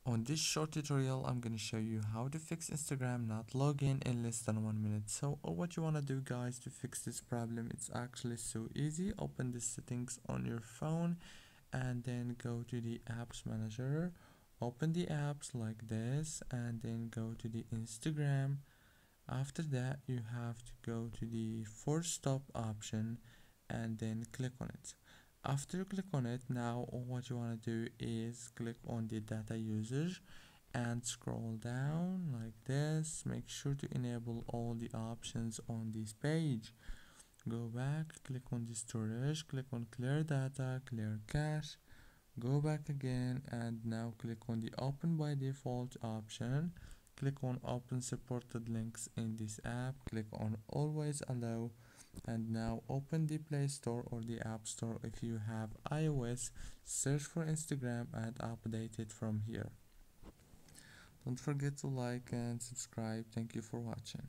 On this short tutorial, I'm gonna show you how to fix Instagram not login in less than 1 minute. So what you wanna do, guys, to fix this problem, it's actually so easy. Open the settings on your phone and then go to the apps manager. Open the apps like this and then go to the Instagram. After that, you have to go to the force stop option and then click on it. After you click on it, now what you want to do is click on the data usage and scroll down like this. Make sure to enable all the options on this page. Go back, click on the storage, click on clear data, clear cache. Go back again and now click on the open by default option. Click on open supported links in this app. Click on always allow and now open the Play Store or the App Store. If you have iOS, search for Instagram and update it from here. Don't forget to like and subscribe. Thank you for watching.